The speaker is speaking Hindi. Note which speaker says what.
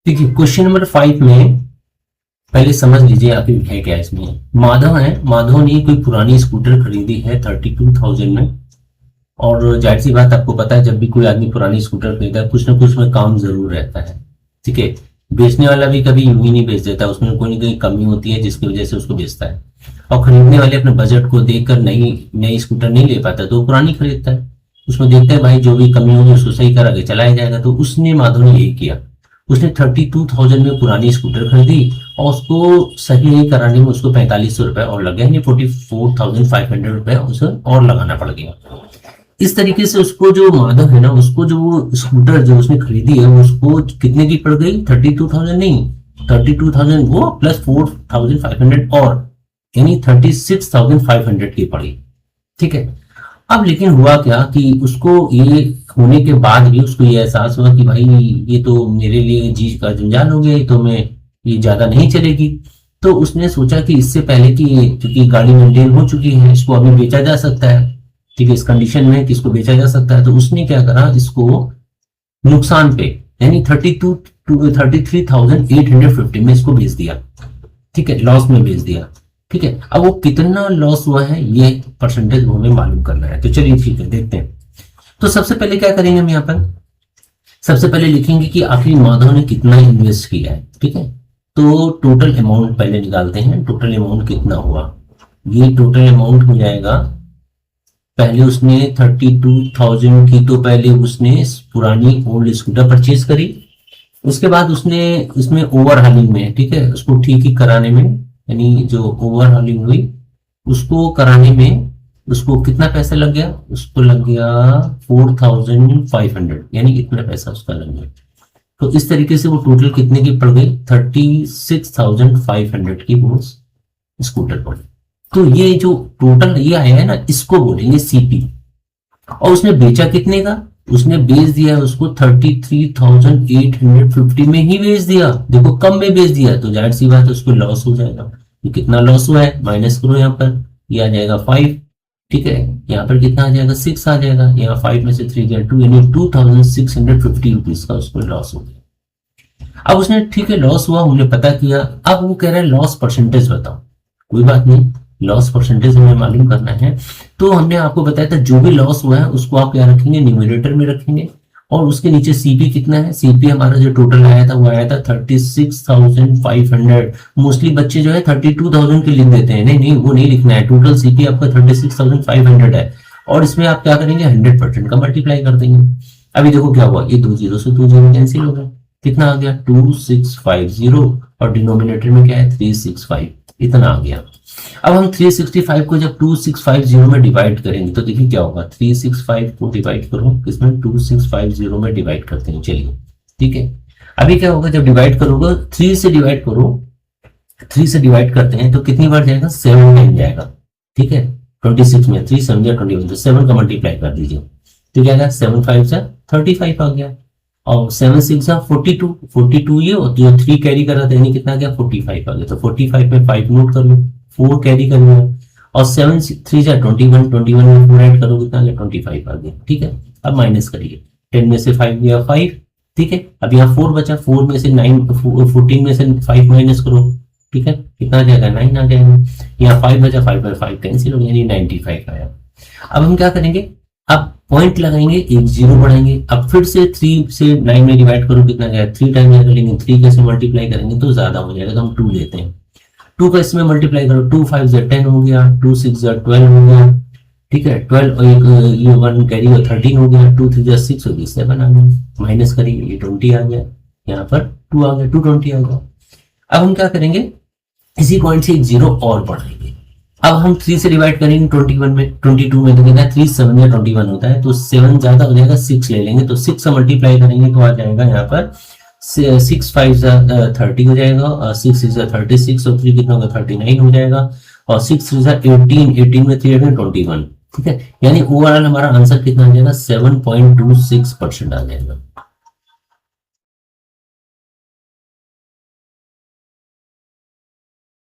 Speaker 1: देखिए क्वेश्चन नंबर 5 में पहले समझ लीजिए आखिर है क्या इसमें। माधव है, माधव ने कोई पुरानी स्कूटर खरीदी है 32,000 में। और जाहिर सी बात आपको पता है, जब भी कोई आदमी पुरानी स्कूटर खरीदता है कुछ ना कुछ उसमें काम जरूर रहता है। ठीक है, बेचने वाला भी कभी यूं ही नहीं बेच देता, उसमें कोई ना कोई कमी होती है जिसकी वजह से उसको बेचता है। और खरीदने वाले अपने बजट को देखकर नई नई स्कूटर नहीं ले पाता तो वो पुरानी खरीदता है। उसमें देखता है भाई जो भी कमी होगी उसको सही करा के चलाया जाएगा। तो उसने माधव ने यही किया, उसने 32,000 में पुरानी स्कूटर खरीदी और उसको सही कराने में उसको 4500 रुपए और लग गया, यानी 44,500 रुपए उसे और लगाना पड़ गया। इस तरीके से उसको जो माधव है ना, उसको जो वो स्कूटर जो उसने खरीदी है उसको कितने की पड़ गई, 32,000 नहीं, 32,000 वो प्लस 4,500 और, यानी 36,500 की पड़ी। ठीक है, अब लेकिन हुआ क्या कि उसको ये होने के बाद भी उसको ये एहसास हुआ कि भाई ये तो मेरे लिए जी का जंजाल हो गया, तो मैं ये ज्यादा नहीं चलेगी। तो उसने सोचा कि इससे पहले कि क्योंकि गाड़ी मेंटेन हो चुकी है, इसको अभी बेचा जा सकता है। ठीक है, इस कंडीशन में कि इसको बेचा जा सकता है, तो उसने क्या करा, इसको नुकसान पे यानी 33,850 में इसको बेच दिया। ठीक है, लॉस में बेच दिया। ठीक है, अब वो कितना लॉस हुआ है ये परसेंटेज हमें मालूम करना है। तो चलिए ठीक है, देखते हैं। तो सबसे पहले क्या करेंगे हम यहाँ पर, सबसे पहले लिखेंगे कि आखिर माधव ने कितना इन्वेस्ट किया है। ठीक है, तो टोटल अमाउंट पहले निकालते हैं, टोटल अमाउंट कितना हुआ। ये टोटल अमाउंट हो जाएगा, पहले उसने 32,000 की तो पहले उसने पुरानी ओल्ड स्कूटर परचेज करी। उसके बाद उसने इसमें ओवरहालिंग में, ठीक है, उसको ठीक ही कराने में, यानी जो ओवरहालिंग हुई उसको कराने में उसको कितना पैसा लग गया, उसको लग गया 4,500, यानी इतना पैसा उसका लग गया। तो इस तरीके से वो टोटल कितने की पड़ गई, 36,500 की वो स्कूटर पड़ी। तो ये जो टोटल ये आया है ना, इसको बोलेंगे सीपी। और उसने बेचा कितने का, उसने बेच दिया उसको 33,850 में ही बेच दिया। देखो कम में बेच दिया तो जाहिर सी बात है उसको लॉस हो जाएगा। ये कितना लॉस हुआ है, माइनस करो यहाँ पर, ये आ जाएगा 5। ठीक है, यहाँ पर कितना आ जाएगा, 6 आ जाएगा। यहाँ 5 में से 3 गया 2, यानी 2,650 रुपीज का उसको लॉस हो गया। अब उसने ठीक है लॉस हुआ, हमने पता किया। अब वो कह रहा है लॉस परसेंटेज बताओ। कोई बात नहीं, लॉस परसेंटेज हमें मालूम करना है। तो हमने आपको बताया था जो भी लॉस हुआ है उसको आप क्या रखेंगे, न्यूमरेटर में रखेंगे। और उसके नीचे सीपी कितना है, सीपी हमारा जो टोटल आया था वो आया था 36,500। मोस्टली बच्चे जो है 32,000 के लिख देते हैं, नहीं नहीं वो नहीं लिखना है। टोटल सीपी आपका 36,500 है और इसमें आप क्या करेंगे, 100% का मल्टीप्लाई कर देंगे। अभी देखो क्या हुआ, ये 2 जीरो से 2 जीरो कैंसिल हो गया, कितना आ गया 2650 और डिनोमिनेटर में क्या है 365, इतना आ गया। अब हम 365 को जब 2650 में डिवाइड करेंगे तो देखिए क्या होगा, 365 को डिवाइड करो किसमें, 2650 में डिवाइड करते हैं। चलिए ठीक है, अभी क्या होगा जब डिवाइड करोगे 3 से डिवाइड करो, 3 से डिवाइड करते हैं तो कितनी बार जाएगा, 7 टाइम जाएगा। ठीक है, 26 में 3 7 या 21, तो 7 का मल्टीप्लाई कर दीजिए तो क्या आएगा, 7 5 से 35 आ गया और 7 6 जा 42, 42 ये और जो 3 कैरी कर रहा था यानी कितना गया 45 आ गया। तो 45 में 5 नोट कर लो, 4 कैरी कर लिया और 7 3 जा 21, 21 में 4 ऐड करो कितना गया 25 आ गया। ठीक है, अब माइनस करिए, 10 में से 5 गया 5। ठीक है, अब यहाँ 4 बचा, 4 में से 9 14 में से 5 माइनस करो। ठीक है, कितना आ जाएगा 9 आ जाएगा। यहाँ 5 बचा, 5 में 5 कैंसिल हो गया यानी 95 आया। अब हम क्या करेंगे, अब पॉइंट लगाएंगे, एक जीरो बढ़ाएंगे। अब फिर से 3 से 9 में डिवाइड करो कितना गया, 3 टाइम जाएगा, लेकिन 3 कैसे मल्टीप्लाई करेंगे तो ज्यादा हो जाएगा, तो हम 2 लेते हैं। 2 का इसमें मल्टीप्लाई करो, 2 5 जा 10 हो गया, 2 6 जा 12 हो गया। ठीक है, 12 और एक ये 1 कैरी हुआ 13 हो गया, 2 3 जा 6 हो गया, 7 आ गया। माइनस करिए, ये 20 आ गया, यहाँ पर 2 आ गया, 220 आ गया। अब हम क्या करेंगे, इसी पॉइंट से एक जीरो और बढ़ाएंगे। अब हम 3 से डिवाइड करेंगे 21 में, 22 में तो कितना है 3 7 या 21 होता है, तो 7 ज्यादा हो जाएगा, 6 ले लेंगे तो 6 से मल्टीप्लाई करेंगे तो आ जाएगा यहाँ पर 6 5 30 हो जाएगा और 6 6 36 और 3 कितना होगा 39 हो जाएगा और 6 3 18, 18 में 3 21। ठीक है, यानी ओवरऑल हमारा आंसर कितना आ जाएगा 7.26% आ जाएगा।